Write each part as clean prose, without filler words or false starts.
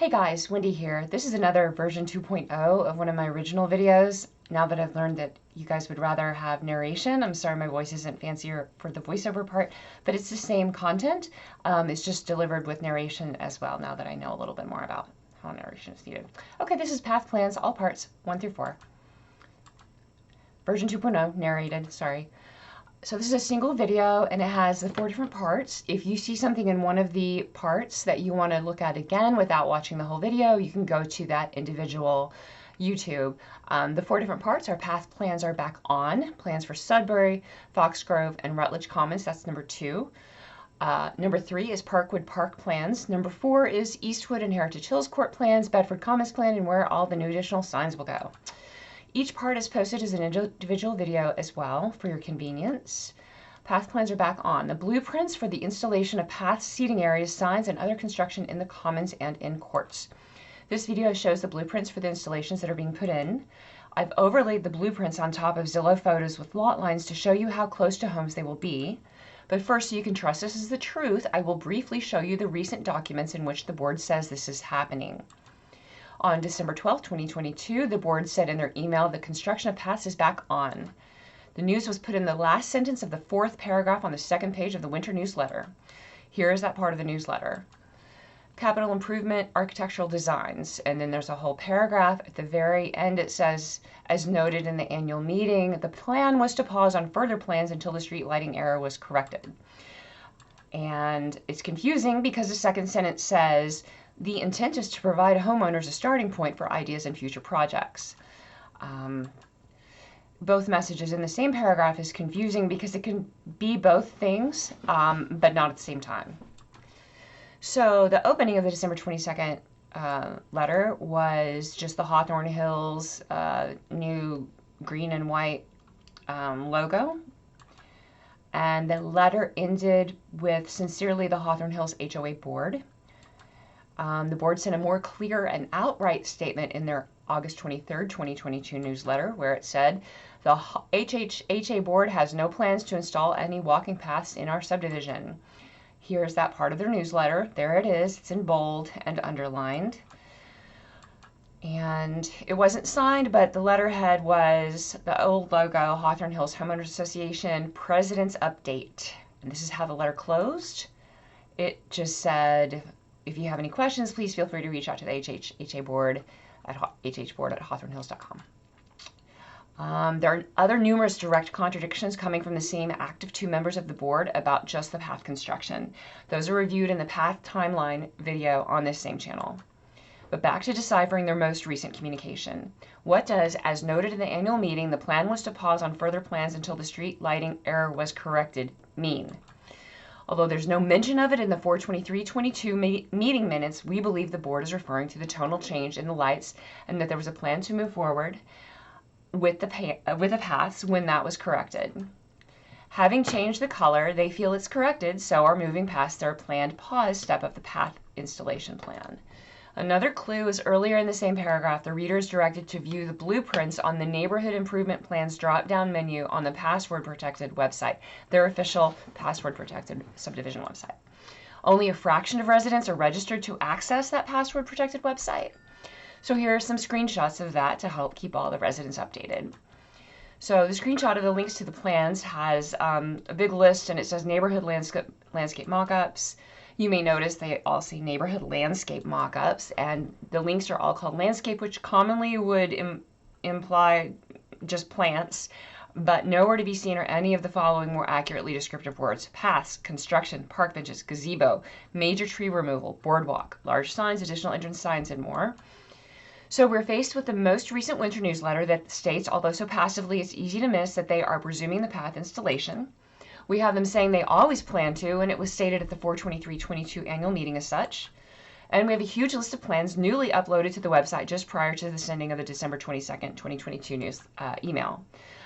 Hey guys, Wendy here. This is another version 2.0 of one of my original videos. Now that I've learned that you guys would rather have narration, I'm sorry my voice isn't fancier for the voiceover part, but it's the same content. It's just delivered with narration as well, now that I know a little bit more about how narration is needed. Okay, this is Path Plans, all parts, 1 through 4. Version 2.0, narrated, sorry. So this is a single video and it has the 4 different parts. If you see something in one of the parts that you want to look at again without watching the whole video, you can go to that individual YouTube. The 4 different parts are path plans are back on. Plans for Sudbury, Foxgrove, and Rutledge Commons. That's number 2. Number 3 is Hardwood Park plans. Number 4 is Eastwood and Heritage Hills Court plans, Bedford Commons plan, and where all the new additional signs will go. Each part is posted as an individual video as well for your convenience. Path plans are back on. The blueprints for the installation of paths, seating areas, signs, and other construction in the commons and in courts. This video shows the blueprints for the installations that are being put in. I've overlaid the blueprints on top of Zillow photos with lot lines to show you how close to homes they will be. But first, so you can trust this is the truth, I will briefly show you the recent documents in which the board says this is happening. On December 12, 2022, the board said in their email the construction of paths is back on. The news was put in the last sentence of the 4th paragraph on the 2nd page of the winter newsletter. Here is that part of the newsletter. Capital improvement, architectural designs. And then there's a whole paragraph. At the very end it says, as noted in the annual meeting, the plan was to pause on further plans until the street lighting error was corrected. And it's confusing because the second sentence says, the intent is to provide homeowners a starting point for ideas and future projects. Both messages in the same paragraph is confusing because it can be both things, but not at the same time. So the opening of the December 22nd letter was just the Hawthorn Hills new green and white logo. And the letter ended with, sincerely, the Hawthorn Hills HOA board. The board sent a more clear and outright statement in their August 23rd, 2022 newsletter where it said, the HA board has no plans to install any walking paths in our subdivision. Here's that part of their newsletter. There it is. It's in bold and underlined. And it wasn't signed, but the letterhead was the old logo, Hawthorn Hills Homeowners Association President's Update. And this is how the letter closed. It just said, if you have any questions, please feel free to reach out to the HA board at hboard@hawthornhills.com. There are other numerous direct contradictions coming from the same active 2 members of the board about just the path construction. Those are reviewed in the path timeline video on this same channel. But back to deciphering their most recent communication. What does, as noted in the annual meeting, the plan was to pause on further plans until the street lighting error was corrected mean? Although there's no mention of it in the 4/23/22 meeting minutes, we believe the board is referring to the tonal change in the lights and that there was a plan to move forward with the paths when that was corrected. Having changed the color, they feel it's corrected, so are moving past their planned pause step of the path installation plan. Another clue is earlier in the same paragraph, the reader is directed to view the blueprints on the Neighborhood Improvement Plans drop-down menu on the password-protected website, their official password-protected subdivision website. Only a fraction of residents are registered to access that password-protected website. So here are some screenshots of that to help keep all the residents updated. So the screenshot of the links to the plans has a big list, and it says neighborhood landscape mock-ups. You may notice they all say neighborhood landscape mock-ups, and the links are all called landscape, which commonly would imply just plants, but nowhere to be seen are any of the following more accurately descriptive words: paths, construction, park benches, gazebo, major tree removal, boardwalk, large signs, additional entrance signs, and more. So we're faced with the most recent winter newsletter that states, although so passively it's easy to miss, that they are presuming the path installation. We have them saying they always plan to, and it was stated at the 4/23/22 annual meeting as such. And we have a huge list of plans newly uploaded to the website just prior to the sending of the December 22nd, 2022 news email.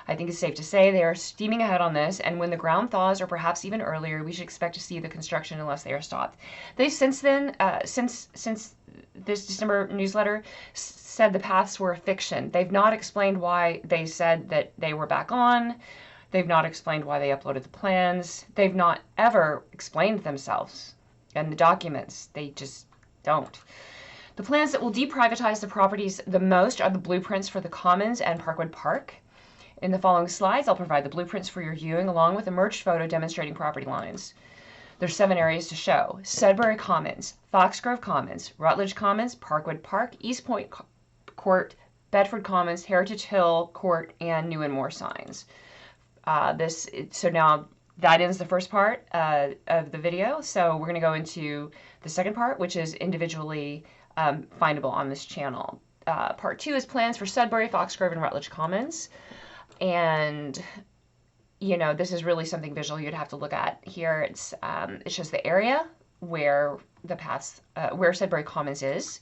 I think it's safe to say they are steaming ahead on this, and when the ground thaws, or perhaps even earlier, we should expect to see the construction unless they are stopped. They since then, since this December newsletter, said the paths were a fiction. They've not explained why they said that they were back on. They've not explained why they uploaded the plans. They've not ever explained themselves and the documents. They just don't. The plans that will deprivatize the properties the most are the blueprints for the Commons and Hardwood Park. In the following slides, I'll provide the blueprints for your viewing along with a merged photo demonstrating property lines. There's 7 areas to show: Sudbury Commons, Foxgrove Commons, Rutledge Commons, Hardwood Park, East Point Court, Bedford Commons, Heritage Hill Court, and New and More signs. So now that ends the first part of the video. So we're going to go into the second part, which is individually findable on this channel. Part 2 is plans for Sudbury, Foxgrove, and Rutledge Commons. And, you know, this is really something visual you'd have to look at here. It's just the area where the paths, where Sudbury Commons is.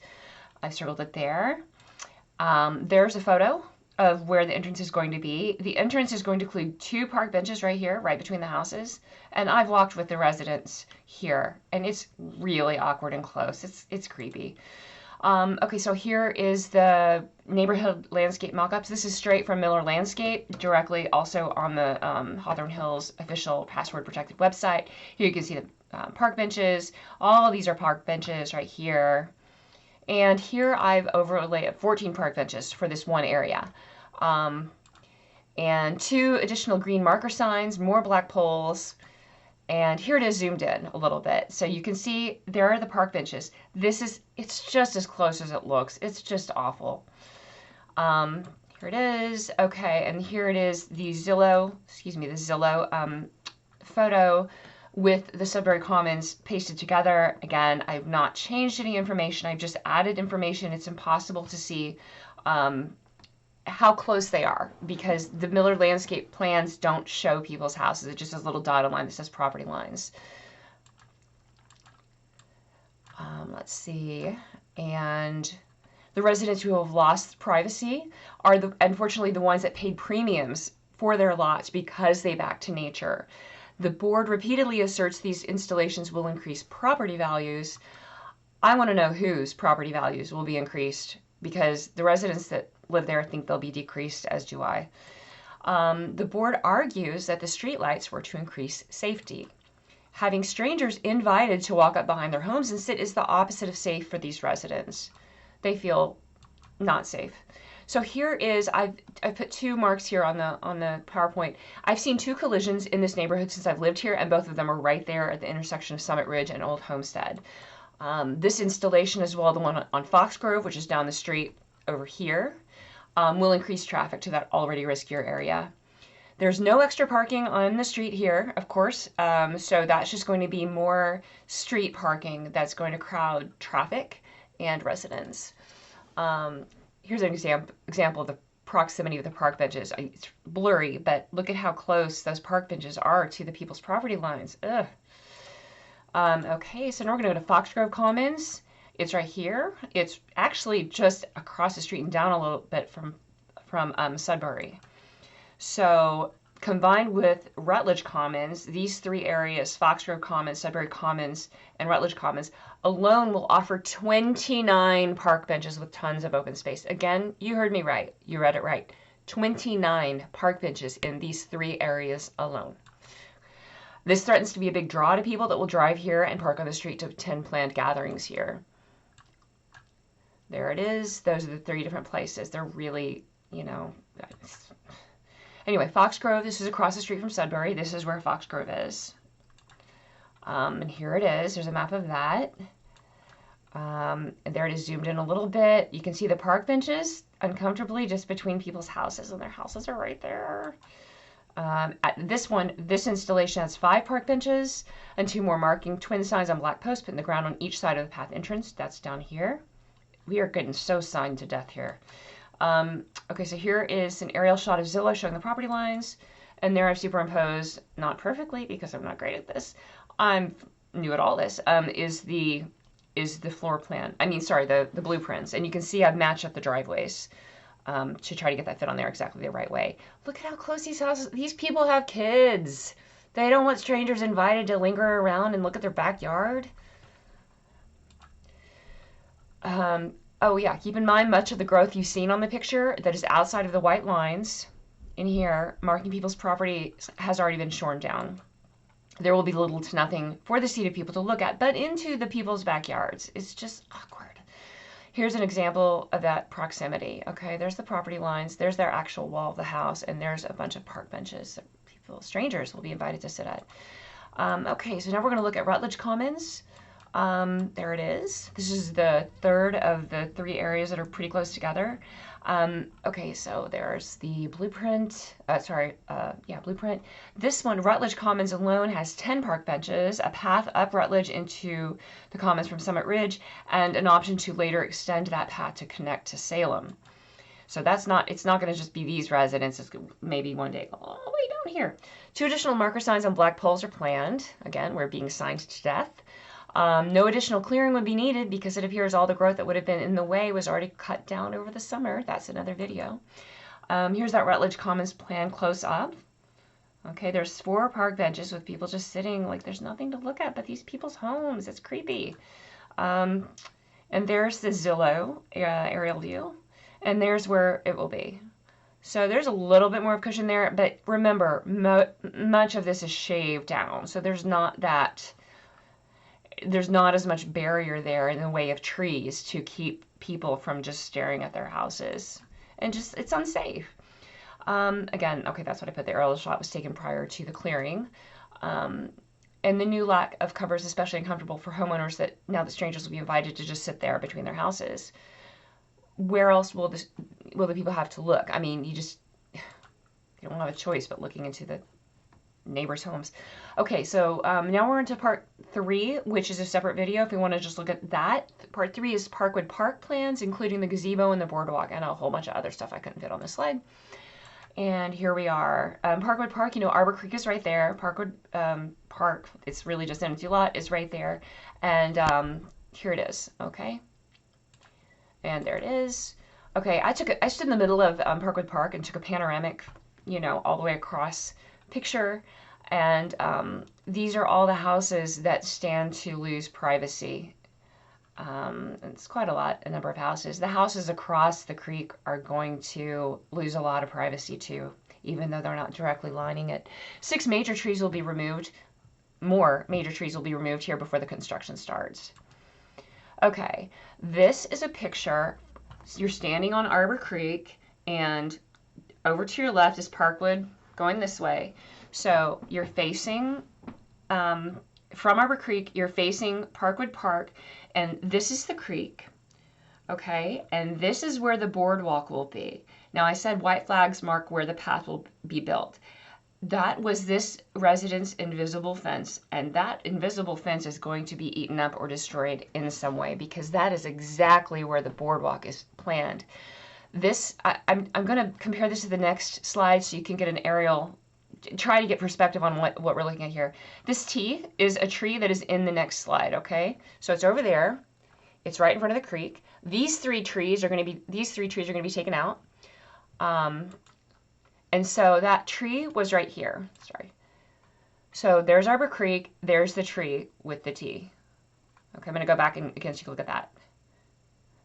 I've circled it there. There's a photo of where the entrance is going to be. The entrance is going to include 2 park benches right here, right between the houses. And I've walked with the residents here, and it's really awkward and close. It's creepy. Okay, so here is the neighborhood landscape mock-ups. This is straight from Miller Landscape, directly also on the Hawthorn Hills official password-protected website. Here you can see the park benches. All of these are park benches right here. And here I've overlaid 14 park benches for this one area. And 2 additional green marker signs, more black poles. And here it is zoomed in a little bit. So you can see there are the park benches. It's just as close as it looks. It's just awful. Here it is. Okay, and here it is the Zillow photo with the Sudbury Commons pasted together. Again, I've not changed any information. I've just added information. It's impossible to see how close they are because the Miller landscape plans don't show people's houses. It just has a little dotted line that says property lines. Let's see. And the residents who have lost privacy are unfortunately the ones that paid premiums for their lots because they back to nature. The board repeatedly asserts these installations will increase property values. I want to know whose property values will be increased because the residents that live there think they'll be decreased, as do I. The board argues that the streetlights were to increase safety. Having strangers invited to walk up behind their homes and sit is the opposite of safe for these residents. They feel not safe. So here is, I've put 2 marks here on the PowerPoint. I've seen 2 collisions in this neighborhood since I've lived here, and both of them are right there at the intersection of Summit Ridge and Old Homestead. This installation as well, the one on Foxgrove, which is down the street over here, will increase traffic to that already riskier area. There's no extra parking on the street here, of course, so that's just going to be more street parking that's going to crowd traffic and residents. Here's an example of the proximity of the park benches. It's blurry, but look at how close those park benches are to the people's property lines. Ugh. Okay, so now we're going to go to Foxgrove Commons. It's right here. It's actually just across the street and down a little bit from Sudbury. So combined with Rutledge Commons, these 3 areas, Foxgrove Commons, Sudbury Commons, and Rutledge Commons, alone will offer 29 park benches with tons of open space. Again, you heard me right. You read it right. 29 park benches in these 3 areas alone. This threatens to be a big draw to people that will drive here and park on the street to attend planned gatherings here. There it is. Those are the 3 different places. They're really, you know... Anyway, Foxgrove, this is across the street from Sudbury. This is where Foxgrove is. And here it is. There's a map of that. And there it is zoomed in a little bit. You can see the park benches uncomfortably just between people's houses, and their houses are right there. At this one, this installation has 5 park benches and 2 more marking twin signs on black posts put in the ground on each side of the path entrance. That's down here. We are getting so signed to death here. Okay, so here is an aerial shot of Zillow showing the property lines, and there I've superimposed, not perfectly because I'm not great at this, I'm new at all this, is the floor plan. I mean, sorry, the blueprints, and you can see I've matched up the driveways to try to get that fit on there exactly the right way. Look at how close these houses, these people have kids. They don't want strangers invited to linger around and look at their backyard. Oh yeah, keep in mind much of the growth you've seen on the picture that is outside of the white lines in here, marking people's property, has already been shorn down. There will be little to nothing for the seated people to look at, but into the people's backyards. It's just awkward. Here's an example of that proximity. Okay, there's the property lines, there's their actual wall of the house, and there's a bunch of park benches that people, strangers, will be invited to sit at. Okay, so now we're going to look at Rutledge Commons. There it is. This is the third of the 3 areas that are pretty close together. Okay, so there's the blueprint. Blueprint. This one, Rutledge Commons alone, has 10 park benches, a path up Rutledge into the Commons from Summit Ridge, and an option to later extend that path to connect to Salem. So it's not going to just be these residents. It's maybe one day all the way down here. 2 additional marker signs on black poles are planned. Again, we're being signed to death. No additional clearing would be needed because it appears all the growth that would have been in the way was already cut down over the summer. That's another video. Here's that Rutledge Commons plan close up. Okay, there's 4 park benches with people just sitting like there's nothing to look at but these people's homes. It's creepy. And there's the Zillow aerial view. And there's where it will be. So there's a little bit more of cushion there, but remember, much of this is shaved down. So there's not as much barrier there in the way of trees to keep people from just staring at their houses. And just, it's unsafe. Again, okay, that's what I put. The aerial shot was taken prior to the clearing. And the new lack of cover is especially uncomfortable for homeowners that now the strangers will be invited to just sit there between their houses. Where else will the people have to look? I mean, you don't have a choice but looking into the neighbors' homes. Okay, so now we're into part 3, which is a separate video if you want to just look at that. Part 3 is Hardwood Park plans, including the gazebo and the boardwalk, and a whole bunch of other stuff I couldn't fit on this slide. And here we are. Hardwood Park, Arbor Creek is right there. Hardwood Park, it's really just an empty lot, is right there. And here it is, okay? And there it is. Okay, I stood in the middle of Hardwood Park and took a panoramic, all the way across picture. And these are all the houses that stand to lose privacy. It's quite a number of houses. The houses across the creek are going to lose a lot of privacy too, even though they're not directly lining it. 6 major trees will be removed. More major trees will be removed here before the construction starts. Okay, this is a picture. You're standing on Arbor Creek, and over to your left is Parkwood going this way. So you're facing, from Arbor Creek, you're facing Hardwood Park, and this is the creek, okay? And this is where the boardwalk will be. Now I said white flags mark where the path will be built. That was this resident's invisible fence, and that invisible fence is going to be eaten up or destroyed in some way because that is exactly where the boardwalk is planned. This, I'm going to compare this to the next slide so you can get an aerial, try to get perspective on what we're looking at here. This T is a tree that is in the next slide, okay? So it's over there. It's right in front of the creek. These 3 trees are going to be taken out. And so that tree was right here. Sorry. So there's Arbor Creek. There's the tree with the T. Okay, I'm going to go back and again so you can look at that.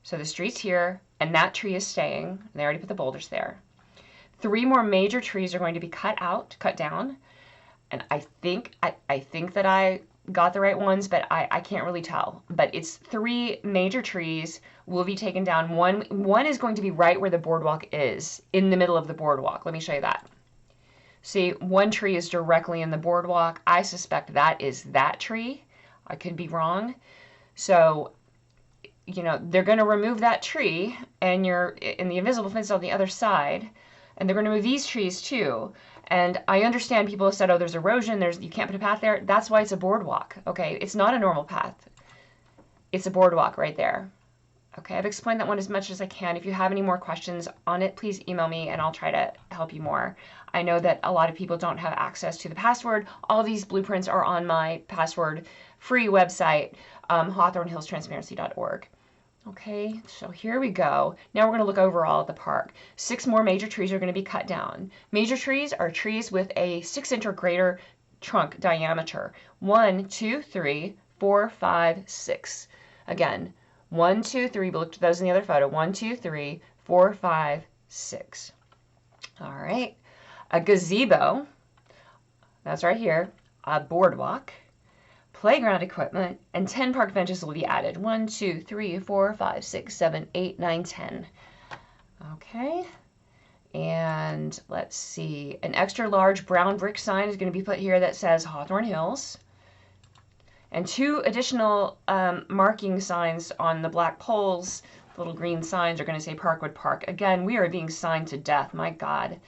So the street's here, and that tree is staying. And they already put the boulders there. 3 more major trees are going to be cut down. And I think that I got the right ones, but I can't really tell. But it's 3 major trees will be taken down. One is going to be right where the boardwalk is, in the middle of the boardwalk. Let me show you that. See, one tree is directly in the boardwalk. I suspect that is that tree. I could be wrong. So, they're going to remove that tree, and you're in the invisible fence on the other side, and they're going to move these trees too. And I understand people have said, oh, there's erosion, you can't put a path there. That's why it's a boardwalk, okay? It's not a normal path. It's a boardwalk right there. Okay, I've explained that one as much as I can. If you have any more questions on it, please email me and I'll try to help you more. I know that a lot of people don't have access to the password. All these blueprints are on my password-free website, hawthornhillstransparency.org. Okay, so here we go. Now we're going to look overall at the park. 6 more major trees are going to be cut down. Major trees are trees with a 6-inch or greater trunk diameter. 1, 2, 3, 4, 5, 6. Again, 1, 2, 3. We'll look at those in the other photo. 1, 2, 3, 4, 5, 6. All right. A gazebo. That's right here. A boardwalk. playground equipment, and 10 park benches will be added. 1, 2, 3, 4, 5, 6, 7, 8, 9, 10. Okay. And let's see, an extra large brown brick sign is going to be put here that says Hawthorn Hills. And 2 additional marking signs on the black poles, little green signs, are going to say Hardwood Park. Again, we are being signed to death, my God.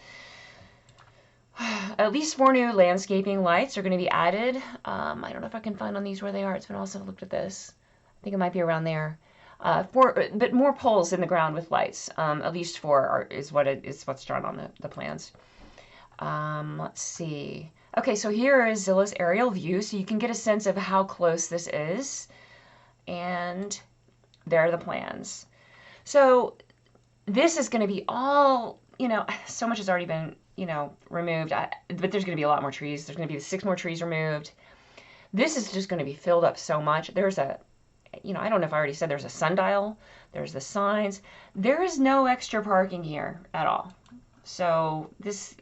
At least 4 new landscaping lights are going to be added. I don't know if I can find on these where they are. It's been a while since I've looked at this. I think it might be around there. But more poles in the ground with lights. At least 4 is what's drawn on the plans. Let's see. Okay, so here is Zilla's aerial view, so you can get a sense of how close this is. And there are the plans. So this is going to be all, so much has already been, removed, but there's going to be a lot more trees. There's going to be 6 more trees removed. This is just going to be filled up so much. There's I don't know if I already said there's a sundial. There's the signs. There is no extra parking here at all. So this,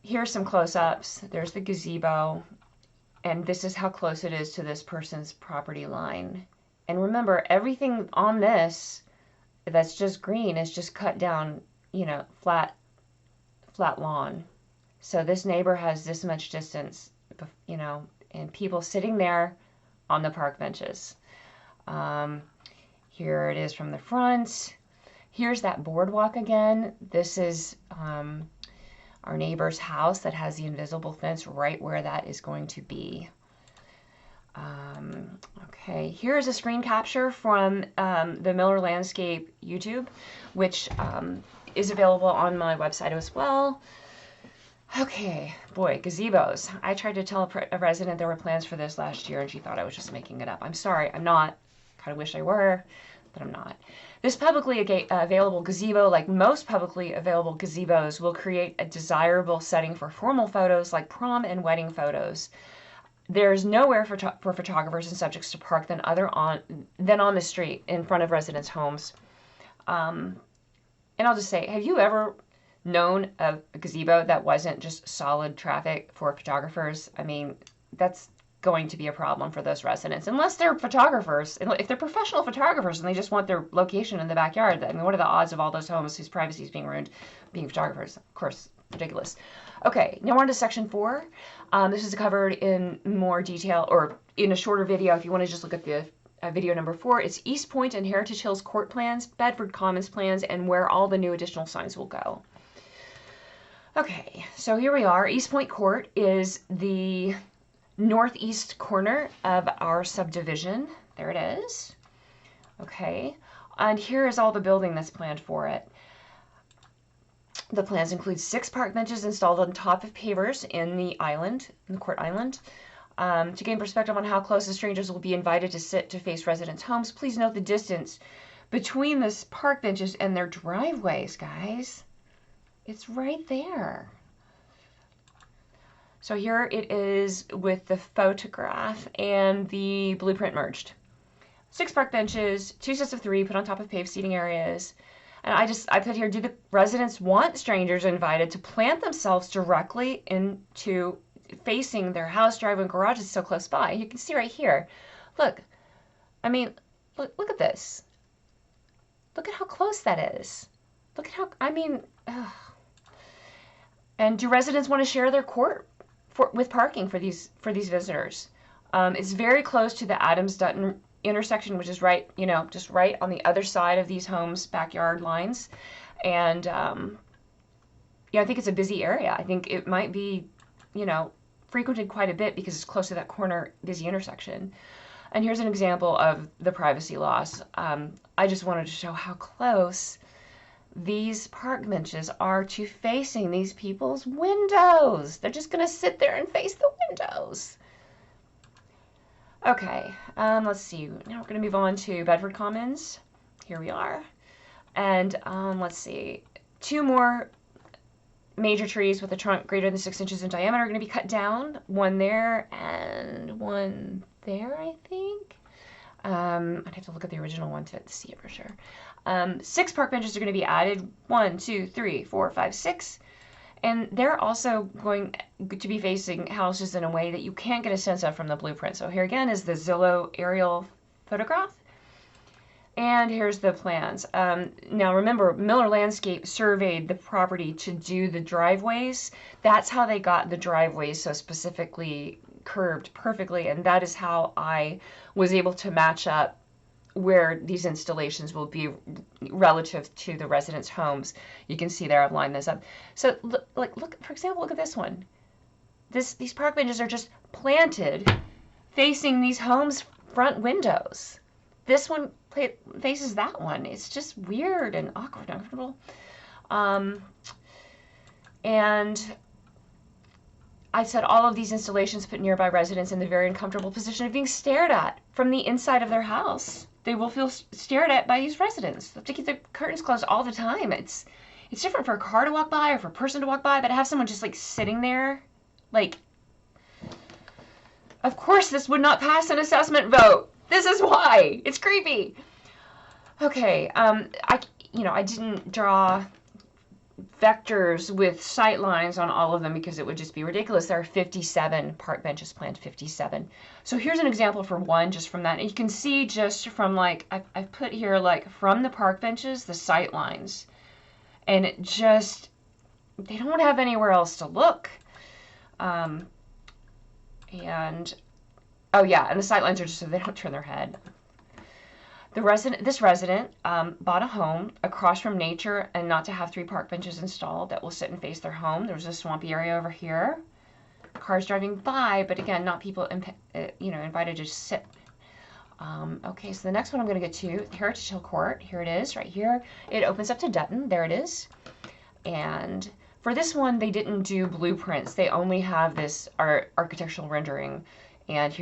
here's some close-ups. There's the gazebo. And this is how close it is to this person's property line. And remember, everything on this that's just green is just cut down, flat lawn. So this neighbor has this much distance, and people sitting there on the park benches. Here it is from the front. Here's that boardwalk again. This is our neighbor's house that has the invisible fence right where that is going to be. Okay, here's a screen capture from the Miller Landscape YouTube, which is available on my website as well. Okay, boy, gazebos. I tried to tell a resident there were plans for this last year, and she thought I was just making it up. I'm sorry, I'm not. Kind of wish I were, but I'm not. This publicly available gazebo, like most publicly available gazebos, will create a desirable setting for formal photos like prom and wedding photos. There's nowhere for photographers and subjects to park than on the street in front of residents' homes. And I'll just say, have you ever known of a gazebo that wasn't just solid traffic for photographers? I mean, that's going to be a problem for those residents, unless they're photographers. If they're professional photographers and they just want their location in the backyard, I mean, what are the odds of all those homes whose privacy is being ruined being photographers? Of course, ridiculous. Okay, now we're on to section 4. This is covered in more detail, or in a shorter video if you want to just look at the video number 4. It's East Point and Heritage Hills court plans, Bedford Commons plans, and where all the new additional signs will go. Okay, so here we are. East Point Court is the northeast corner of our subdivision. There it is. Okay, and here is all the building that's planned for it. The plans include 6 park benches installed on top of pavers in the court island. To gain perspective on how close the strangers will be invited to sit to face residents' homes, please note the distance between the park benches and their driveways, guys. It's right there. So here it is with the photograph and the blueprint merged. 6 park benches, 2 sets of 3 put on top of paved seating areas. And I put here, do the residents want strangers invited to plant themselves directly into facing their house, driveway, and garage is so close by? You can see right here. Look, I mean, look at this. Look at how close that is. Look at how, I mean, ugh. And do residents want to share their court with parking for these visitors? It's very close to the Adams-Dutton intersection, which is right, just right on the other side of these homes' backyard lines. And yeah, I think it's a busy area. I think it might be, frequented quite a bit because it's close to that corner busy intersection. And here's an example of the privacy loss. I just wanted to show how close these park benches are to facing these people's windows. They're just going to sit there and face the windows. Okay, let's see. Now we're going to move on to Bedford Commons. Here we are. And let's see. 2 more major trees with a trunk greater than 6 inches in diameter are going to be cut down. 1 there and 1 there, I think. I'd have to look at the original one to see it for sure. 6 park benches are going to be added. 1, 2, 3, 4, 5, 6. And they're also going to be facing houses in a way that you can't get a sense of from the blueprint. So here again is the Zillow aerial photograph. And here's the plans. Now remember, Miller Landscape surveyed the property to do the driveways. That's how they got the driveways so specifically curved perfectly, and that is how I was able to match up where these installations will be relative to the residents' homes. You can see there I've lined this up. So look, for example, look at this one. These park benches are just planted facing these homes' front windows. This one faces that one. It's just weird and awkward and uncomfortable. And I said all of these installations put nearby residents in the very uncomfortable position of being stared at from the inside of their house. They will feel stared at by these residents. They have to keep their curtains closed all the time. It's different for a car to walk by or for a person to walk by, but to have someone just like sitting there, like, of course this would not pass an assessment vote. This is why. It's creepy. Okay, I didn't draw vectors with sight lines on all of them because it would just be ridiculous. There are 57 park benches planned, 57. So here's an example for one, just from that. And you can see just from like, I've put here like from the park benches, the sight lines. And it just, they don't have anywhere else to look. And, oh yeah, and the sight lines are just so they don't turn their head. This resident bought a home across from nature and not to have 3 park benches installed that will sit and face their home. There's a swampy area over here. Cars driving by, but again, not people invited to sit. Okay, so the next one I'm going to get to, Heritage Hill Court. Here it is, right here. It opens up to Dutton. There it is. And for this one, they didn't do blueprints. They only have this architectural rendering. And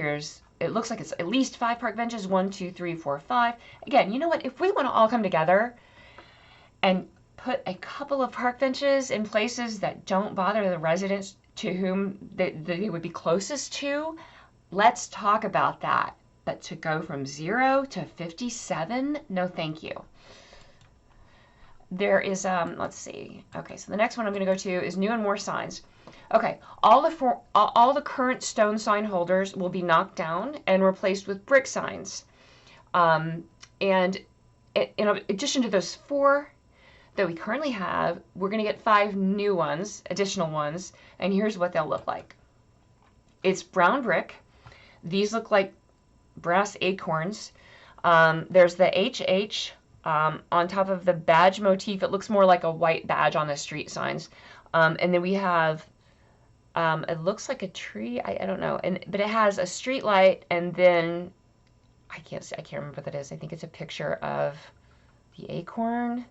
it looks like it's at least 5 park benches, 1, 2, 3, 4, 5. Again, you know what? If we want to all come together and put a couple of park benches in places that don't bother the residents to whom they would be closest to, let's talk about that. But to go from 0 to 57, no thank you. There is, let's see. Okay, so the next one I'm going to go to is new and more signs. Okay, all the current stone sign holders will be knocked down and replaced with brick signs. And in addition to those 4 that we currently have, we're going to get 5 new ones, additional ones, and here's what they'll look like. It's brown brick. These look like brass acorns. There's the HH on top of the badge motif. It looks more like a white badge on the street signs. And then we have it looks like a tree. I don't know. But it has a street light, and then I can't remember what that is. I think it's a picture of the acorn.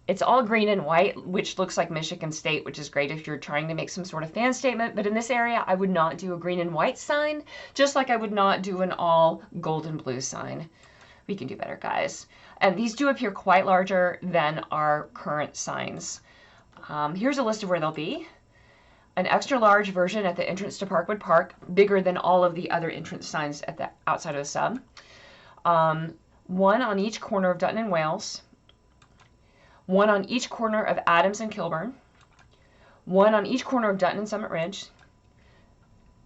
It's all green and white, which looks like Michigan State, which is great if you're trying to make some sort of fan statement. But in this area, I would not do a green and white sign, just like I would not do an all gold and blue sign. We can do better, guys. And these do appear quite larger than our current signs. Here's a list of where they'll be. An extra large version at the entrance to Hardwood Park, bigger than all of the other entrance signs at the outside of the sub. 1 on each corner of Dutton and Wales. 1 on each corner of Adams and Kilburn. 1 on each corner of Dutton and Summit Ridge.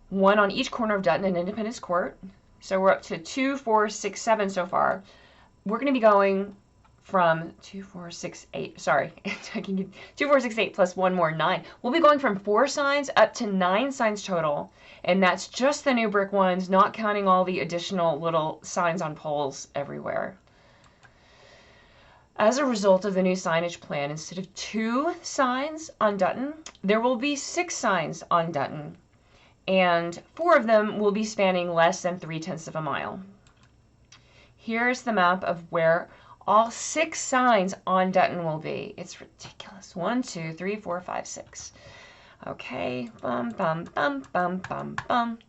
1 on each corner of Dutton and Independence Court. So we're up to 2, 4, 6, 7 so far. We're going to be going from 2, 4, 6, 8, sorry, 2, 4, 6, 8 plus 1 more, 9. We'll be going from 4 signs up to 9 signs total, and that's just the new brick ones, not counting all the additional little signs on poles everywhere. As a result of the new signage plan, instead of 2 signs on Dutton, there will be 6 signs on Dutton, and 4 of them will be spanning less than 3/10 of a mile. Here's the map of where all 6 signs on Dutton will be. It's ridiculous. 1, 2, 3, 4, 5, 6. Okay. Bum, bum, bum, bum, bum, bum.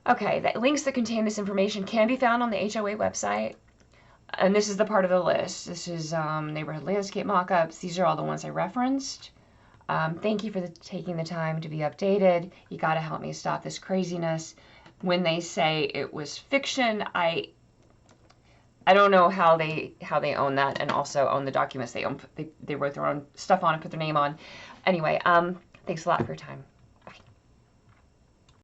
Okay, the links that contain this information can be found on the HOA website. And this is the part of the list. This is neighborhood landscape mock-ups. These are all the ones I referenced. Thank you for taking the time to be updated. You got to help me stop this craziness. When they say it was fiction, I I don't know how they own that and also own the documents they own. They wrote their own stuff on and put their name on. Anyway, thanks a lot for your time.